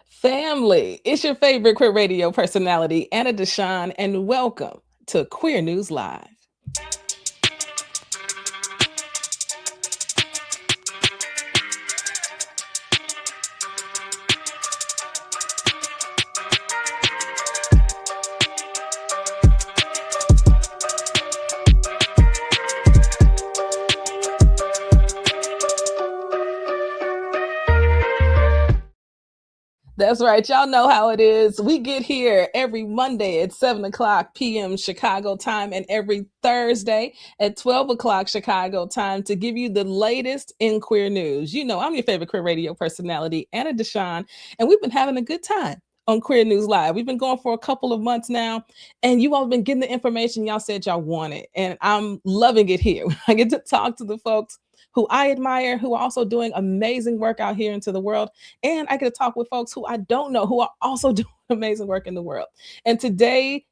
Family, it's your favorite queer radio personality, Anna DeShawn, and welcome to Queer News Live. That's right. Y'all know how it is. We get here every Monday at 7 o'clock p.m. Chicago time and every Thursday at 12 o'clock Chicago time to give you the latest in queer news. You know, I'm your favorite queer radio personality, Anna DeShawn, and we've been having a good time on Queer News Live. We've been going for a couple of months now, and you all have been getting the information y'all said y'all wanted, and I'm loving it here. I get to talk to the folks who I admire, who are also doing amazing work out here into the world. And I get to talk with folks who I don't know, who are also doing amazing work in the world. And today,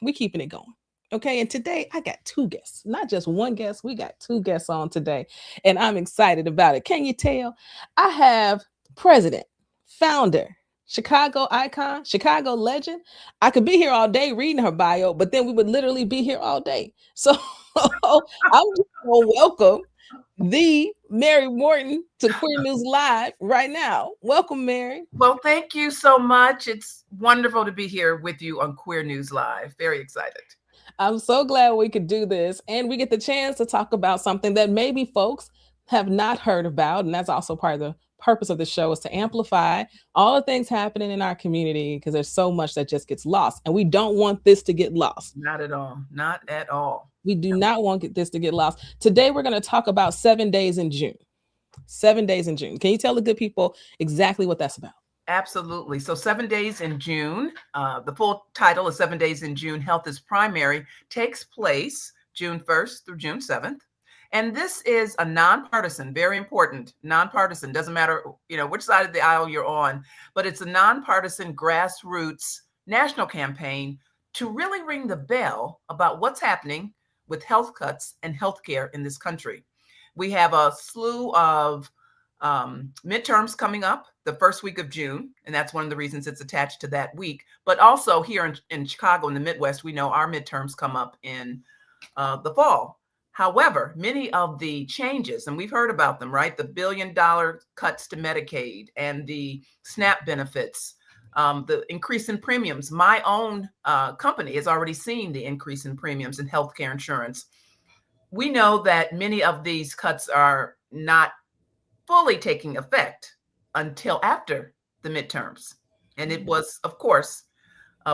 we're keeping it going. Okay. And today, I got two guests, not just one guest. We got two guests on today. And I'm excited about it. Can you tell? I have president, founder, Chicago icon, Chicago legend. I could be here all day reading her bio, but then we would literally be here all day. So I'm just going to welcome the Mary Morten to Queer News Live right now. Welcome, Mary. Well, thank you so much. It's wonderful to be here with you on Queer News Live. Very excited. I'm so glad we could do this. And we get the chance to talk about something that maybe folks have not heard about. And that's also part of the purpose of the show, is to amplify all the things happening in our community, because there's so much that just gets lost. And we don't want this to get lost. Not at all. Not at all. We do not want this to get lost. Today, we're going to talk about 7 days in June. 7 days in June. Can you tell the good people exactly what that's about? Absolutely. So 7 days in June, the full title is 7 Days in June, Health is Primary, takes place June 1st through June 7th. And this is a nonpartisan, very important, nonpartisan, doesn't matter, which side of the aisle you're on, but it's a nonpartisan grassroots national campaign to really ring the bell about what's happening with health cuts and healthcare in this country. We have a slew of midterms coming up the first week of June, and that's one of the reasons it's attached to that week. But also here in Chicago, in the Midwest, we know our midterms come up in the fall. However, many of the changes, and we've heard about them, right? The $1 billion cuts to Medicaid and the SNAP benefits, the increase in premiums. My own company has already seen the increase in premiums in healthcare insurance. We know that many of these cuts are not fully taking effect until after the midterms. And it was, of course,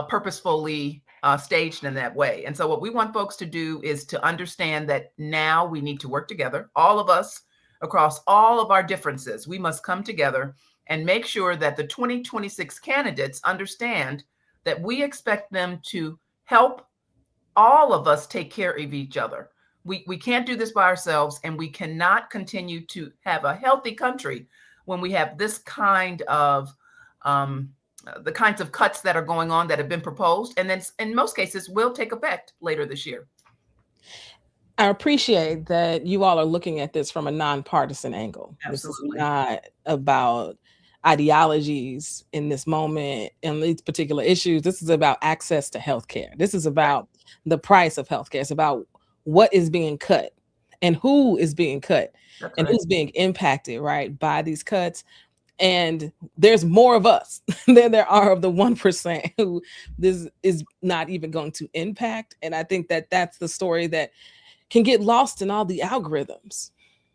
purposefully staged in that way. And so what we want folks to do is to understand that now we need to work together, all of us, across all of our differences. We must come together and make sure that the 2026 candidates understand that we expect them to help all of us take care of each other. We can't do this by ourselves, and we cannot continue to have a healthy country when we have this kind of the kinds of cuts that are going on that have been proposed, and then in most cases will take effect later this year. I appreciate that you all are looking at this from a nonpartisan angle. Absolutely. This is not about ideologies in this moment and these particular issues. This is about access to healthcare. This is about the price of healthcare. It's about what is being cut and who is being cut and who's being impacted, right, by these cuts. And there's more of us than there are of the 1% who this is not even going to impact. And I think that that's the story that can get lost in all the algorithms.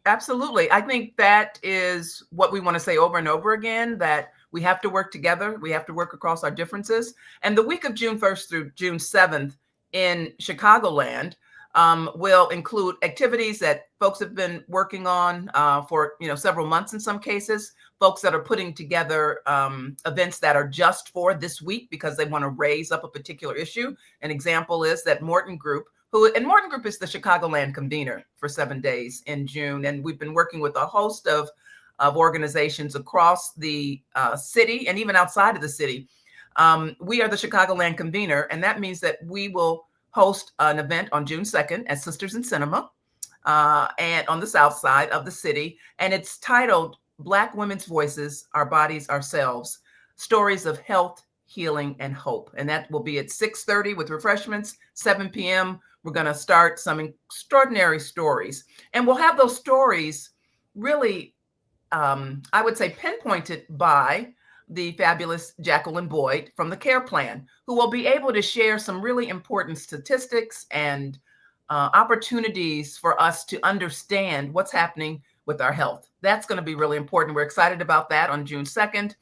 Absolutely. I think that is what we want to say over and over again, that we have to work together. We have to work across our differences. And the week of June 1st through June 7th in Chicagoland will include activities that folks have been working on for several months in some cases. Folks that are putting together events that are just for this week because they want to raise up a particular issue. An example is that Morten Group, Morten Group is the Chicagoland convener for 7 days in June. And we've been working with a host of organizations across the city and even outside of the city. We are the Chicagoland convener, and that means that we will host an event on June 2nd at Sisters in Cinema and on the south side of the city. And it's titled Black Women's Voices, Our Bodies, Ourselves. stories of health, healing, and hope. And that will be at 6:30 with refreshments, 7 p.m. We're going to start some extraordinary stories. And we'll have those stories really, I would say, pinpointed by the fabulous Jacqueline Boyd from the Care Plan, who will be able to share some really important statistics and opportunities for us to understand what's happening with our health. That's going to be really important. We're excited about that on June 2nd.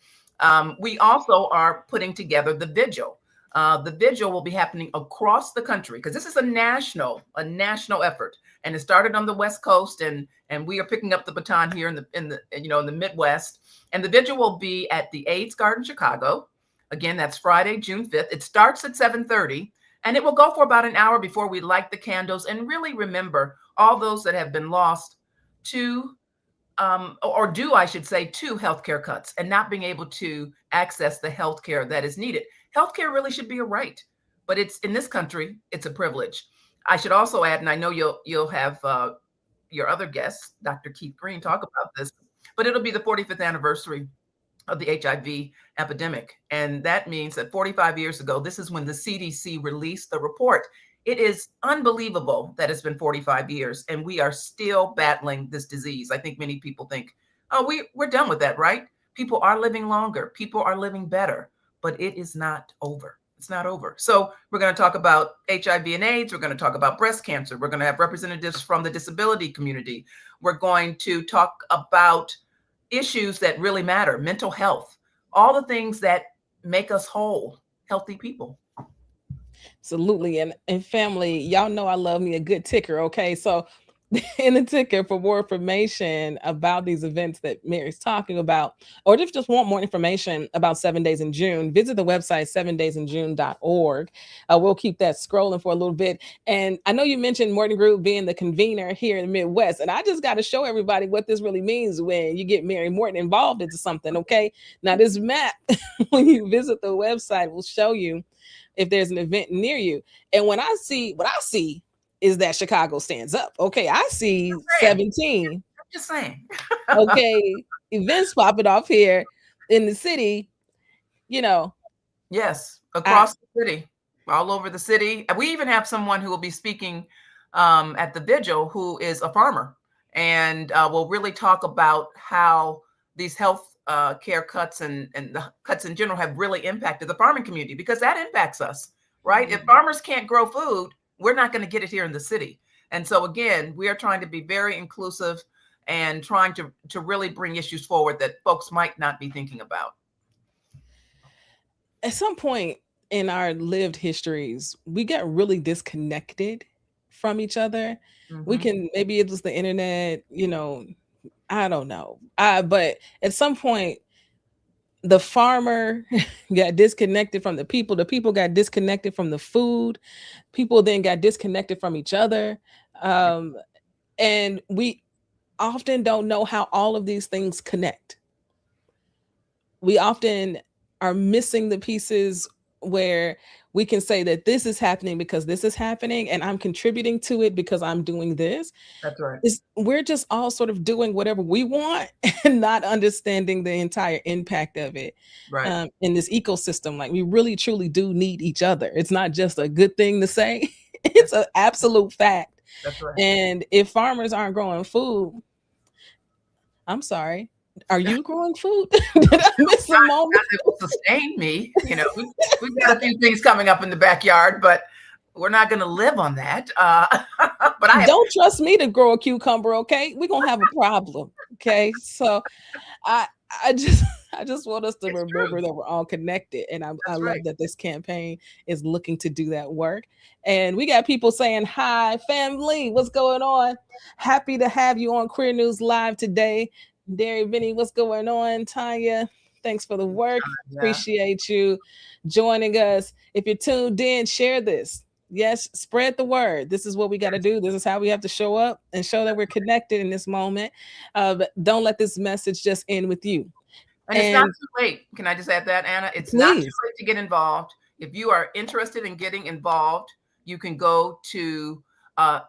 We also are putting together the vigil. The vigil will be happening across the country because this is a national effort, and it started on the West Coast, and we are picking up the baton here in the Midwest. And the vigil will be at the AIDS Garden, Chicago. Again, that's Friday, June 5th. It starts at 7:30, and it will go for about an hour before we light the candles and really remember all those that have been lost to I should say, to healthcare cuts and not being able to access the healthcare that is needed. Healthcare really should be a right, but it's in this country, it's a privilege. I should also add, and I know you'll have your other guest, Dr. Keith Green, talk about this, but it'll be the 45th anniversary of the HIV epidemic. And that means that 45 years ago, this is when the CDC released the report. It is unbelievable that it's been 45 years and we are still battling this disease. I think many people think, oh, we're done with that, right? People are living longer. People are living better, but it is not over. It's not over. So we're going to talk about HIV and AIDS. We're going to talk about breast cancer. We're going to have representatives from the disability community. We're going to talk about issues that really matter, mental health, all the things that make us whole, healthy people. Absolutely. And family, y'all know I love me a good ticker. Okay. So in the ticker for more information about these events that Mary's talking about, or if you just want more information about 7 Days in June, visit the website 7daysinjune.org. We'll keep that scrolling for a little bit. And I know you mentioned Morten Group being the convener here in the Midwest, and I just got to show everybody what this really means when you get Mary Morten involved into something. Okay. Now this map, when you visit the website, will show you if there's an event near you. And what I see is that Chicago stands up. Okay, I see 17. I'm just saying. Okay, events popping off here in the city, Yes, across the city, all over the city. And we even have someone who will be speaking at the vigil who is a farmer. And we'll really talk about how these health care cuts and the cuts in general have really impacted the farming community, because that impacts us, right? Mm-hmm. If farmers can't grow food, we're not going to get it here in the city. And so again, we are trying to be very inclusive and trying to really bring issues forward that folks might not be thinking about. At some point in our lived histories, we get really disconnected from each other. Mm-hmm. We can, maybe it was the internet, I don't know. But at some point, the farmer got disconnected from the people got disconnected from the food, people then got disconnected from each other. And we often don't know how all of these things connect. We often are missing the pieces where we can say that this is happening because this is happening and I'm contributing to it because I'm doing this. That's right. We're just all sort of doing whatever we want and not understanding the entire impact of it. Right. In this ecosystem. Like, we really truly do need each other. It's not just a good thing to say. It's an absolute fact. That's right. And if farmers aren't growing food, I'm sorry, are you growing food? Did I miss a moment? It will sustain me. We've got a few things coming up in the backyard, but we're not going to live on that. But don't trust me to grow a cucumber. Okay, we're gonna have a problem. Okay, so I just want us to remember that we're all connected, and I love that this campaign is looking to do that work. And we got people saying, "Hi, family, what's going on? Happy to have you on Queer News Live today." Derry Vinny, what's going on? Tanya, thanks for the work. Yeah. Appreciate you joining us. If you're tuned in, share this. Yes, spread the word. This is what we got to do. This is how we have to show up and show that we're connected in this moment. But don't let this message just end with you. And it's not too late. Can I just add that, Anna? It's not too late to get involved. If you are interested in getting involved, you can go to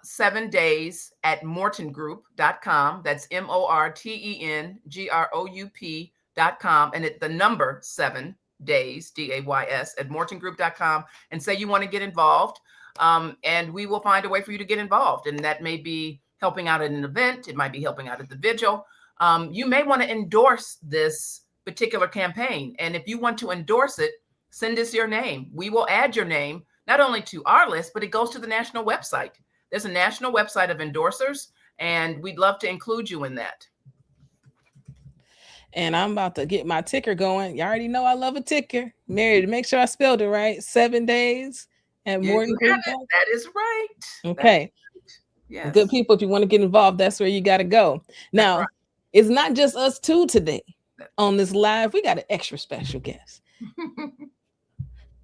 7 days at mortengroup.com. That's MortenGroup.com. mortengroup.com, and the number 7 days, DAYS, at mortengroup.com, and say you want to get involved. And we will find a way for you to get involved. And that may be helping out at an event. It might be helping out at the vigil. You may want to endorse this particular campaign. And if you want to endorse it, send us your name. We will add your name not only to our list, but it goes to the national website. There's a national website of endorsers, and we'd love to include you in that. And I'm about to get my ticker going. You already know I love a ticker. Mary, to make sure I spelled it right, 7 days at Morten Group. That is right. Okay. Right. Yes. Good people, if you want to get involved, that's where you got to go. Now, it's not just us two today on this live. We got an extra special guest.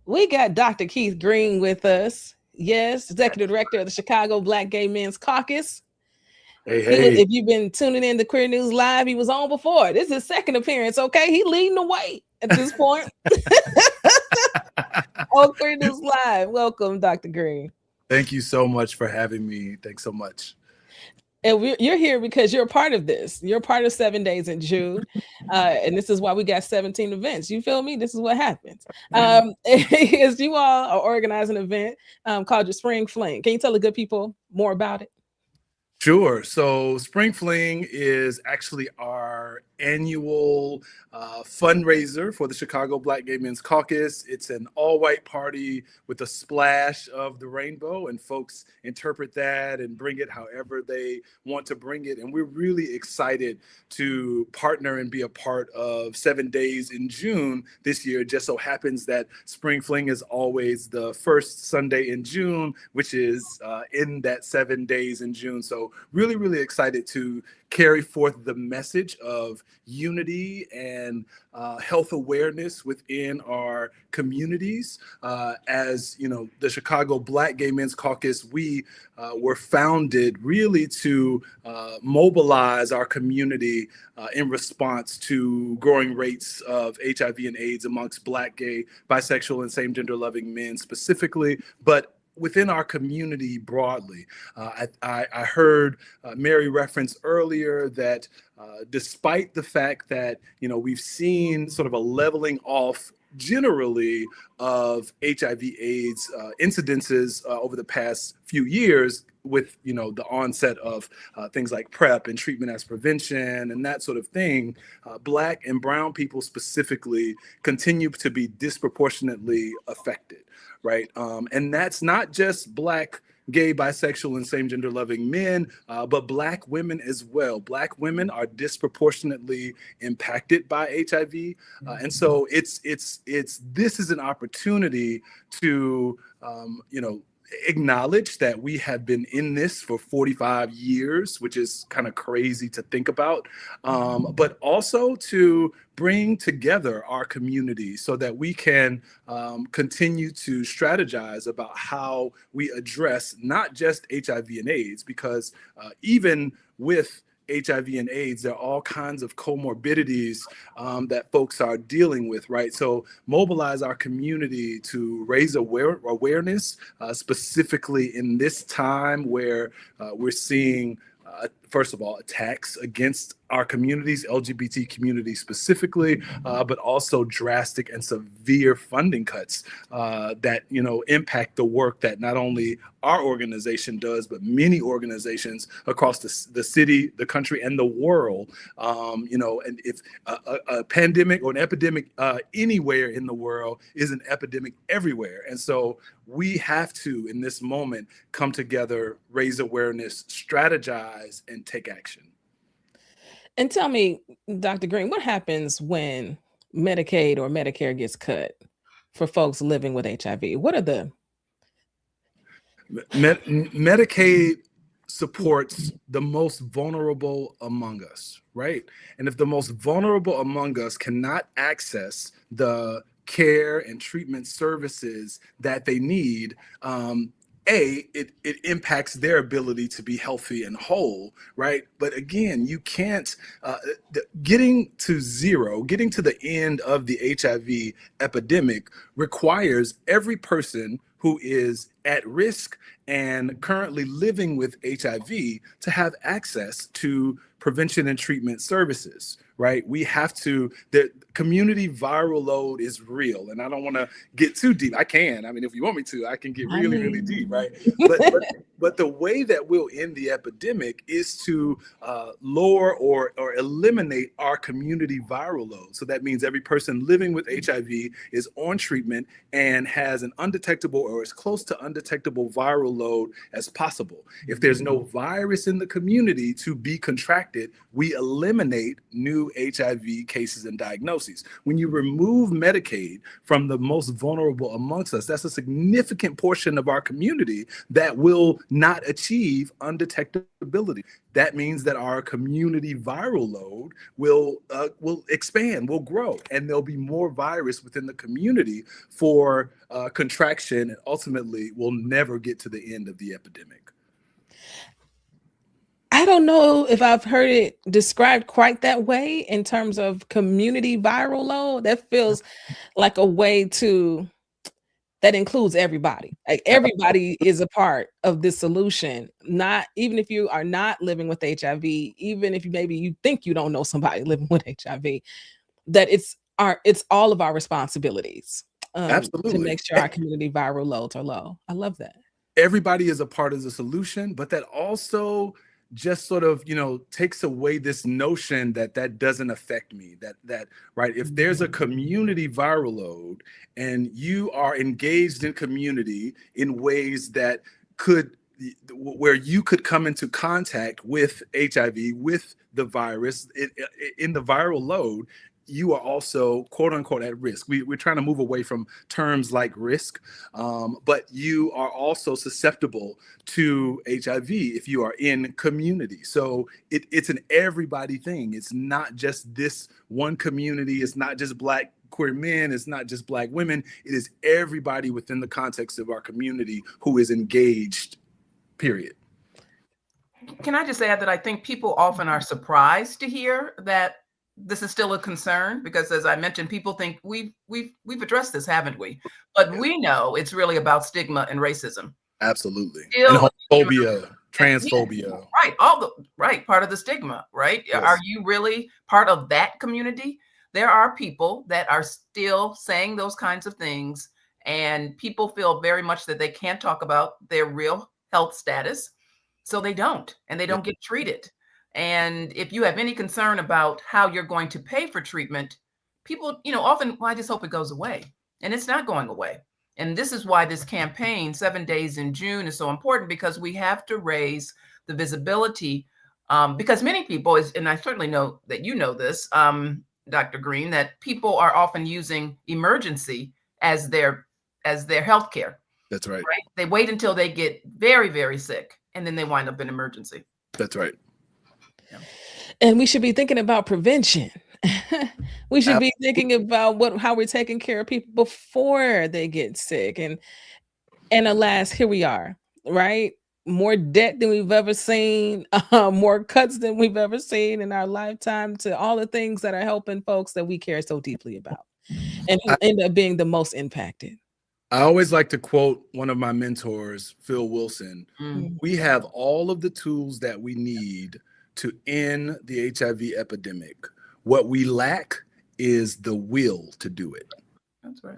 We got Dr. Keith Green with us. Yes, Executive Director of the Chicago Black Gay Men's Caucus. Hey. If you've been tuning in to Queer News Live, he was on before. This is his second appearance, okay? He leading the way at this point. On Queer News Live. Welcome, Dr. Green. Thank you so much for having me. Thanks so much. And you're here because you're a part of this. You're part of 7 days in June. And this is why we got 17 events. You feel me? This is what happens. Is you all are organizing an event called your Spring Fling. Can you tell the good people more about it? Sure. So Spring Fling is actually our annual fundraiser for the Chicago Black Gay Men's Caucus. It's an all-white party with a splash of the rainbow, and folks interpret that and bring it however they want to bring it. And we're really excited to partner and be a part of 7 days in June this year. It just so happens that Spring Fling is always the first Sunday in June, which is in that 7 days in June. So really, really excited to carry forth the message of unity and health awareness within our communities. As you know, the Chicago Black Gay Men's Caucus, we were founded really to mobilize our community in response to growing rates of HIV and AIDS amongst Black, gay, bisexual, and same gender loving men specifically, but within our community broadly. I heard Mary reference earlier that despite the fact that, you know, we've seen sort of a leveling off generally of HIV/AIDS incidences over the past few years, with, you know, the onset of things like PrEP and treatment as prevention and that sort of thing, Black and brown people specifically continue to be disproportionately affected, right? And that's not just Black, gay, bisexual, and same gender loving men, but Black women as well. Black women are disproportionately impacted by HIV. And so this is an opportunity to, you know, acknowledge that we have been in this for 45 years, which is kind of crazy to think about, but also to bring together our community so that we can continue to strategize about how we address not just HIV and AIDS, because even with HIV and AIDS, there are all kinds of comorbidities that folks are dealing with, right? So mobilize our community to raise awareness, specifically in this time where we're seeing, first of all, attacks against our communities, LGBT community specifically, but also drastic and severe funding cuts that, you know, impact the work that not only our organization does, but many organizations across the city, the country, and the world. You know, and if a pandemic or an epidemic anywhere in the world is an epidemic everywhere. And so we have to, in this moment, come together, raise awareness, strategize, and take action. And tell me, Dr. Green, what happens when Medicaid or Medicare gets cut for folks living with HIV? What are the... Medicaid supports the most vulnerable among us, right? And if the most vulnerable among us cannot access the care and treatment services that they need, it impacts their ability to be healthy and whole, right? But again, you can't, getting to zero, getting to the end of the HIV epidemic requires every person who is at risk and currently living with HIV to have access to prevention and treatment services, right? We have to, the community viral load is real. And I don't want to get too deep. I can. I mean, if you want me to, I can get really, really deep, right? But the way that we'll end the epidemic is to lower or eliminate our community viral load. So that means every person living with HIV is on treatment and has an undetectable or as close to undetectable viral load as possible. If there's no virus in the community to be contracted, we eliminate new HIV cases and diagnoses. When you remove Medicaid from the most vulnerable amongst us, that's a significant portion of our community that will not achieve undetectability. That means that our community viral load will expand, will grow, and there'll be more virus within the community for contraction, and ultimately we'll never get to the end of the epidemic. I don't know if I've heard it described quite that way in terms of community viral load. That feels like a way to, that includes everybody. Like everybody is a part of this solution. Not even if you are not living with HIV, even if you think you don't know somebody living with HIV, that it's all of our responsibilities to make sure our community viral loads are low. I love that. Everybody is a part of the solution, but that also just sort of, takes away this notion that doesn't affect me, that right, if there's a community viral load and you are engaged in community in ways that where you could come into contact with HIV, with the virus in the viral load, you are also, quote unquote, at risk. We're trying to move away from terms like risk, but you are also susceptible to HIV if you are in community. So it's an everybody thing. It's not just this one community. It's not just Black queer men. It's not just Black women. It is everybody within the context of our community who is engaged, period. Can I just add that I think people often are surprised to hear that this is still a concern, because as I mentioned, people think we've addressed this, haven't we? But we know it's really about stigma and racism. Absolutely. And homophobia, transphobia. Right. Part of the stigma, right? Yes. Are you really part of that community? There are people that are still saying those kinds of things, and people feel very much that they can't talk about their real health status. So they don't, and they don't get treated. And if you have any concern about how you're going to pay for treatment, people, often, well, I just hope it goes away. And it's not going away. And this is why this campaign, 7 Days in June, is so important, because we have to raise the visibility. Because many people, and I certainly know that you know this, Dr. Green, that people are often using emergency as their health care. That's right. They wait until they get very, very sick, and then they wind up in emergency. That's right. And we should be thinking about prevention. We should be thinking about how we're taking care of people before they get sick. And alas, here we are, right? More debt than we've ever seen, more cuts than we've ever seen in our lifetime, to all the things that are helping folks that we care so deeply about, and who end up being the most impacted. I always like to quote one of my mentors, Phil Wilson. We have all of the tools that we need to end the HIV epidemic. What we lack is the will to do it. That's right.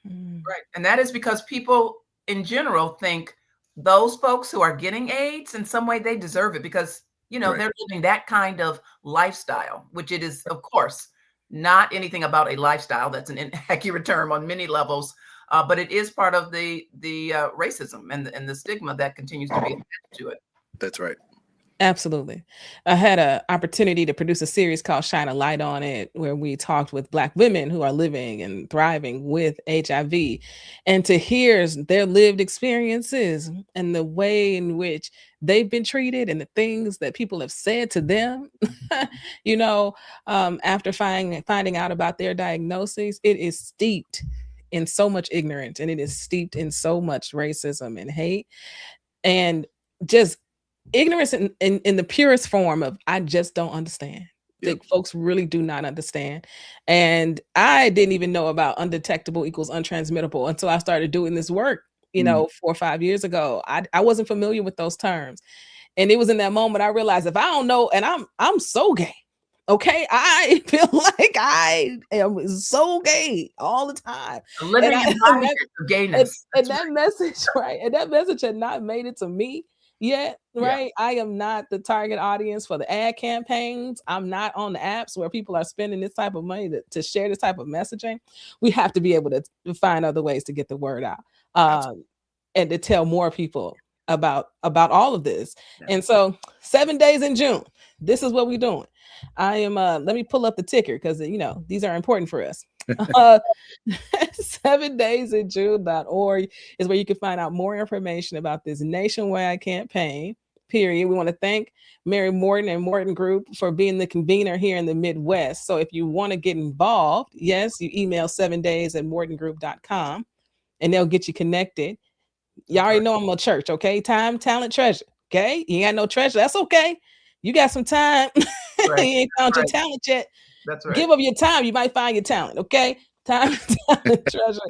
Right. And that is because people in general think those folks who are getting AIDS, in some way they deserve it, because, they're living that kind of lifestyle, which it is, of course, not anything about a lifestyle. That's an inaccurate term on many levels. But it is part of the racism and the stigma that continues to be attached to it. That's right. Absolutely. I had an opportunity to produce a series called Shine a Light on It, where we talked with Black women who are living and thriving with HIV, and to hear their lived experiences and the way in which they've been treated and the things that people have said to them, after finding out about their diagnoses. It is steeped in so much ignorance, and it is steeped in so much racism and hate, and just ignorance in the purest form of, I just don't understand. Like, folks really do not understand. And I didn't even know about undetectable equals untransmittable until I started doing this work, 4 or 5 years ago. I wasn't familiar with those terms. And it was in that moment I realized, if I don't know, and I'm so gay, Okay, I feel like I am so gay all the time, A and living I embodiment of gayness. and That's that message, right? And that message had not made it to me yet, Yeah. right? I am not the target audience for the ad campaigns. I'm not on the apps where people are spending this type of money to share this type of messaging. We have to be able to find other ways to get the word out, Absolutely. and to tell more people about all of this. Yeah. And so, 7 days in June. This is what we're doing. I am. Let me pull up the ticker because these are important for us. 7daysinjune.org is where you can find out more information about this nationwide campaign. Period. We want to thank Mary Morten and Morten Group for being the convener here in the Midwest. So if you want to get involved, yes, you email 7days@mortengroup.com and they'll get you connected. Y'all already know I'm a church, okay? Time, talent, treasure. Okay. You ain't got no treasure. That's okay. You got some time. Right. You ain't found your Right. talent yet. That's right. Give up your time. You might find your talent. Okay. Time, talent, treasure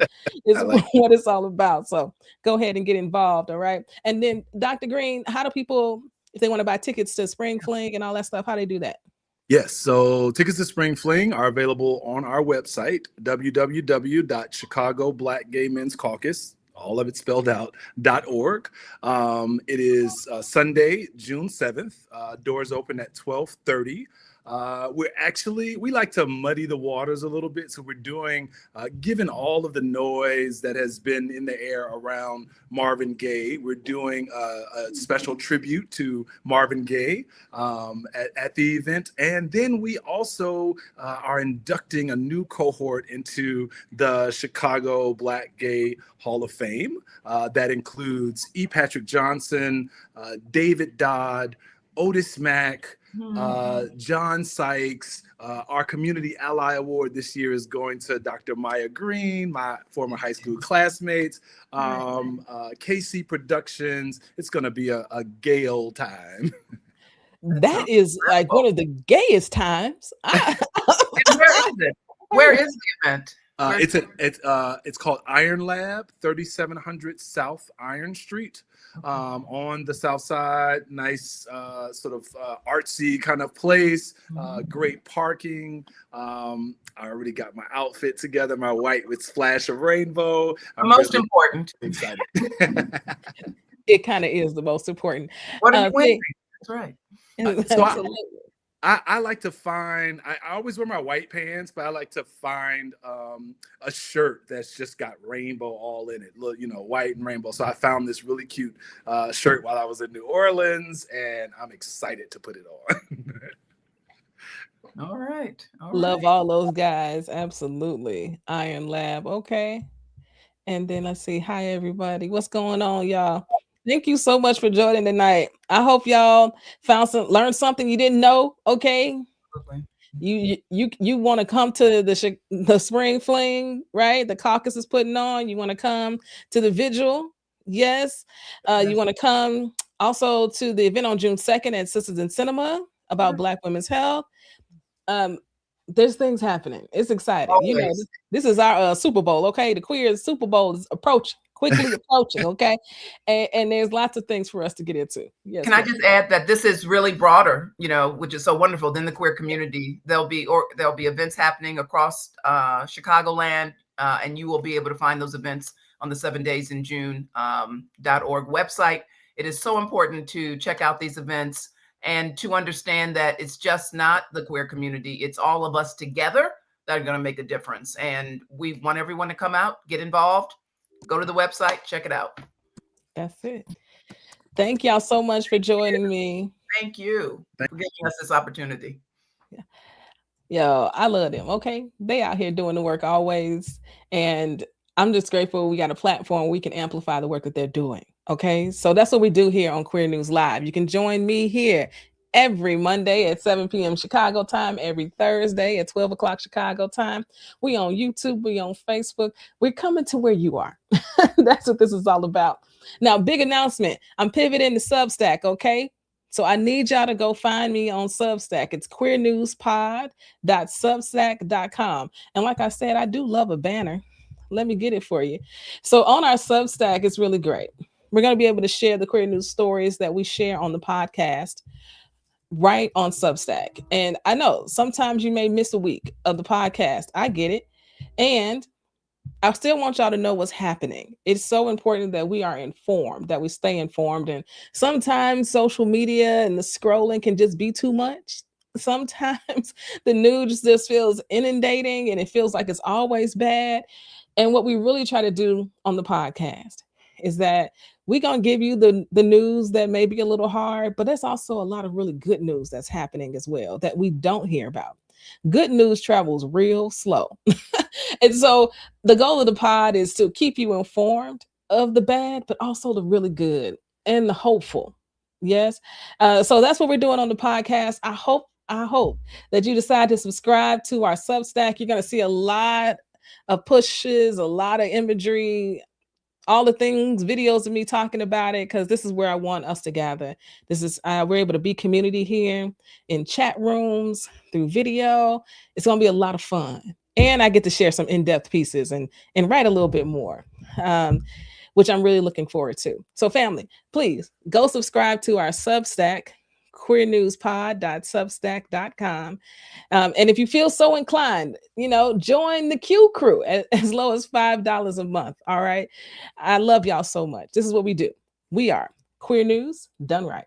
is like what it's all about. So go ahead and get involved. All right. And then, Dr. Green, how do people, if they want to buy tickets to Spring Fling and all that stuff, how do they do that? Yes, so tickets to Spring Fling are available on our website, www.chicagoblackgaymenscaucus, all of it spelled out, .org. It is Sunday, June 7th. Doors open at 12:30. We like to muddy the waters a little bit. So we're doing, given all of the noise that has been in the air around Marvin Gaye, we're doing a special tribute to Marvin Gaye at the event. And then we also are inducting a new cohort into the Chicago Black Gay Hall of Fame. That includes E. Patrick Johnson, David Dodd, Otis Mack, John Sykes. Our Community Ally Award this year is going to Dr. Maya Green, my former high school classmates, KC Productions. It's going to be a gay old time. That is like one of the gayest times. And where is it? Where is the event? It's called Iron Lab, 3700 South Iron Street, on the South Side. Nice, sort of artsy kind of place. Great parking. I already got my outfit together, my white with splash of rainbow. The most important. Excited. It kind of is the most important. What are you wearing? That's right. So I like to find, I always wear my white pants, but I like to find a shirt that's just got rainbow all in it, white and rainbow. So I found this really cute shirt while I was in New Orleans, and I'm excited to put it on. All right. Love all those guys. Absolutely. Iron Lab. Okay. And then let's see. Hi, everybody. What's going on, y'all? Thank you so much for joining tonight. I hope y'all learned something you didn't know. Okay. You want to come to the Spring Fling, right? The caucus is putting on. You want to come to the vigil. Yes. You want to come also to the event on June 2nd at Sisters in Cinema about Black women's health. There's things happening. It's exciting. Always. This is our Super Bowl. Okay. The queer Super Bowl is quickly approaching. Okay. And there's lots of things for us to get into. Yes. Can I just add that this is really broader, which is so wonderful than the queer community. There'll be events happening across Chicagoland, and you will be able to find those events on the 7daysinjune.org website. It is so important to check out these events and to understand that it's just not the queer community. It's all of us together that are going to make a difference. And we want everyone to come out, get involved, go to the website, check it out. That's it. Thank y'all so much for joining me. Thank you for giving us this opportunity. Yo, I love them. Okay. They out here doing the work always. And I'm just grateful we got a platform where we can amplify the work that they're doing. Okay. So that's what we do here on Queer News Live. You can join me here every Monday at 7 p.m. Chicago time, every Thursday at 12 o'clock Chicago time. We on YouTube, we on Facebook. We're coming to where you are. That's what this is all about. Now, big announcement. I'm pivoting to Substack, okay? So I need y'all to go find me on Substack. It's queernewspod.substack.com. And like I said, I do love a banner. Let me get it for you. So on our Substack, it's really great. We're going to be able to share the queer news stories that we share on the podcast. right on Substack. And I know sometimes you may miss a week of the podcast. I get it. And I still want y'all to know what's happening. It's so important that we are informed, that we stay informed. And sometimes social media and the scrolling can just be too much. Sometimes the news just feels inundating and it feels like it's always bad. And what we really try to do on the podcast is that we're going to give you the news that may be a little hard, but there's also a lot of really good news that's happening as well that we don't hear about. Good news travels real slow. And so the goal of the pod is to keep you informed of the bad, but also the really good and the hopeful. Yes. So that's what we're doing on the podcast. I hope that you decide to subscribe to our Substack. You're going to see a lot of pushes, a lot of imagery, all the things, videos of me talking about it, because this is where I want us to gather. This is we're able to be community here in chat rooms through video. It's going to be a lot of fun, and I get to share some in-depth pieces and write a little bit more, which I'm really looking forward to. So, family, please go subscribe to our Substack, queernewspod.substack.com. And if you feel so inclined, join the Q crew as low as $5 a month. All right. I love y'all so much. This is what we do. We are Queer News Done Right.